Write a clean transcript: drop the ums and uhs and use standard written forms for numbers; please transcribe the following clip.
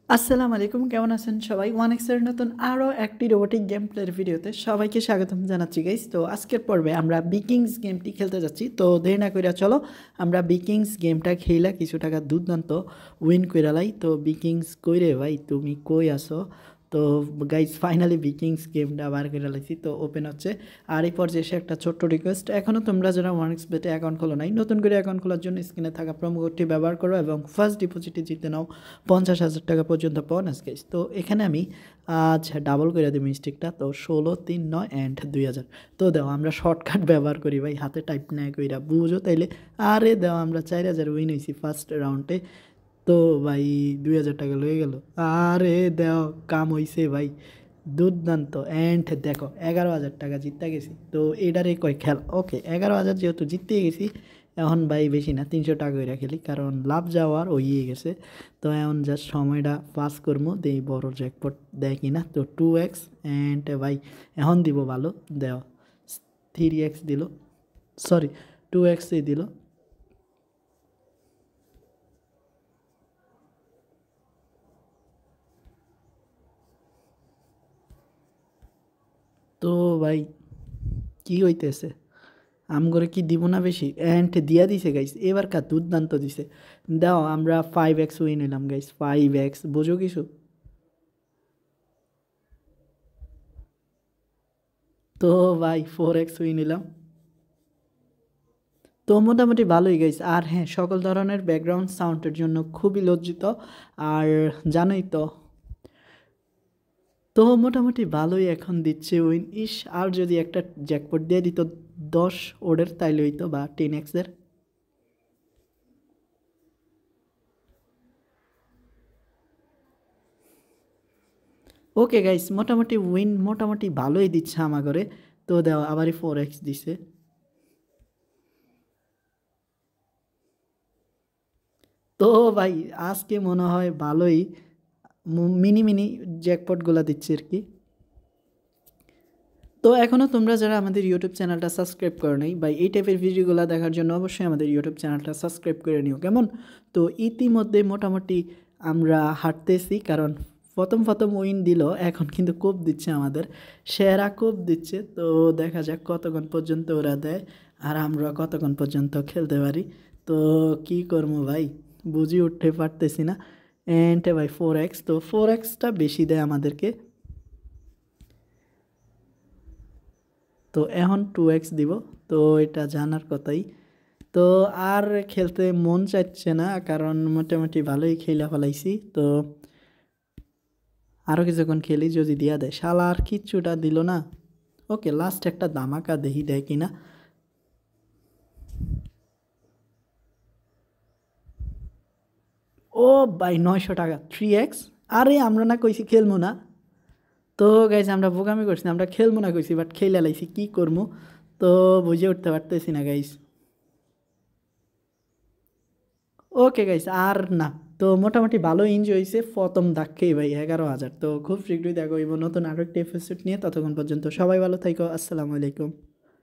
আসসালামু আলাইকুম, কেমন আছেন সবাই? ওয়ানএক্সের নতুন আরও একটি রোবোটিক গেম প্লের ভিডিওতে সবাইকে স্বাগতম জানাচ্ছি গাইস। তো আজকের পর্বে আমরা বিকিংস গেমটি খেলতে যাচ্ছি। তো দেরি না কইরা চলো আমরা বিকিংস গেমটা খেলা কিছু টাকা দুর্দান্ত উইন কইরালাই। তো বিকিংস কইরে ভাই তুমি কই আসো? তো গাইস ফাইনালি বিকিংস গেমটা বার করে লাইছি। তো ওপেন হচ্ছে। আর এই পর্যায়ে এসে একটা ছোট্ট রিকোয়েস্ট, এখনও তোমরা যারা ওয়ানএক্স বেটে অ্যাকাউন্ট খোলো নাই, নতুন করে অ্যাকাউন্ট খোলার জন্য স্ক্রিনে থাকা প্রোমো কোডটি ব্যবহার করো এবং ফার্স্ট ডিপোজিটে জিতে নাও 50,000 টাকা পর্যন্ত বোনাস গাইস। তো এখানে আমি আজ ডাবল করে দিই মিস্টেকটা। তো 16, 3, 9 অ্যান্ড 2000। তো দাও আমরা শর্টকাট ব্যবহার করি ভাই, হাতে টাইপ নেয় কইরা বুঝো তাইলে। আরে দাও আমরা 4000 উইন হয়েছি ফার্স্ট রাউন্ডে। তো ভাই 2000 টাকা লয়ে গেল। আরে দেও কাম হইছে ভাই, দুর্দান্ত। অ্যান্ড দেখো 11,000 টাকা জিততে গেছি। তো এটারে কয় খেল। ওকে 11,000 যেহেতু জিততে গেছি, এখন ভাই বেশি না 300 টাকা করে খেলি, কারণ লাভ যাওয়ার হইয়ে গেছে। তো এখন জাস্ট সময়টা পাস করবো, দেই বড় জ্যাকপট দেয় কিনা। তো 2x অ্যান্ড ভাই এখন দিব ভালো দেও 3x দিল, সরি 2xই দিল। তো ভাই কি হইতেছে, আমগরে কি দিব না বেশি? অ্যান্ড দিয়া দিছে গাইস, এবার কা দুর্দান্ত দিছে। দাও আমরা 5x উইন নিলাম গাইস, 5x বোঝো কিছু? তো ভাই 4x উইন নিলাম। তো মোটামুটি ভালোই গাইস। আর হ্যাঁ, সকল ধরনের ব্যাকগ্রাউন্ড সাউন্ডের জন্য খুবই লজ্জিত। আর জানোই তো। তো মোটামুটি ভালোই এখন দিচ্ছে উইন। ইস, আর যদি একটা জ্যাকপট দিয়ে দিত 10 ওডের তাইলে হইতো, বা 10x-এর। ওকে গাইস, মোটামুটি উইন মোটামুটি ভালোই দিচ্ছে আমাগরে। তো দেও আবারই 4x দিছে। তো ভাই আজকে মনে হয় ভালোই মিনি মিনি জ্যাকপটগুলো দিচ্ছে আর কি। তো এখনও তোমরা যারা আমাদের ইউটিউব চ্যানেলটা সাবস্ক্রাইব করো নাই বা এই টাইপের ভিডিওগুলো দেখার জন্য অবশ্যই আমাদের ইউটিউব চ্যানেলটা সাবস্ক্রাইব করে নিও, কেমন? তো ইতিমধ্যে মোটামুটি আমরা হাঁটতেছি, কারণ প্রথম প্রথম উইন দিল, এখন কিন্তু কোপ দিচ্ছে আমাদের, সেরা কোপ দিচ্ছে। তো দেখা যাক কতক্ষণ পর্যন্ত ওরা দেয় আর আমরা কতক্ষণ পর্যন্ত খেলতে পারি। তো কি করবো ভাই, বুঝি উঠতে পারতেছি না। এন্ড ভাই 4x, তো 4xটা বেশি দেয় আমাদেরকে। তো এখন 2x দিব। তো এটা জানার কথাই। তো আর খেলতে মন চাইছে না, কারণ মোটামুটি ভালোই খেলা ফেলাইছি। তো আরও কিছুক্ষণ খেলি, যদি দিয়া দেয়। শালা আর কিচ্ছুটা দিল না। ওকে লাস্ট একটা ধামাকা দেখি দেয় কিনা। ও ভাই 900 টাকা 3x। আরে আমরা না কইছি খেলবো না। তো গাইছি আমরা বোকামি করছি না, আমরা খেলবো না কইছি, বাট খেলে লাইছি, কী করবো? তো বুঝে উঠতে পারতেছি না গাইস। ওকে গাইস আর না। তো মোটামুটি ভালো এনজয় হয়েছে প্রথম ধাক্কেই ভাই 11,000। তো খুব শীঘ্রই দেখো নতুন আরও একটি এপিসোড নিয়ে। ততক্ষণ পর্যন্ত সবাই ভালো থাকো, আসসালামু আলাইকুম।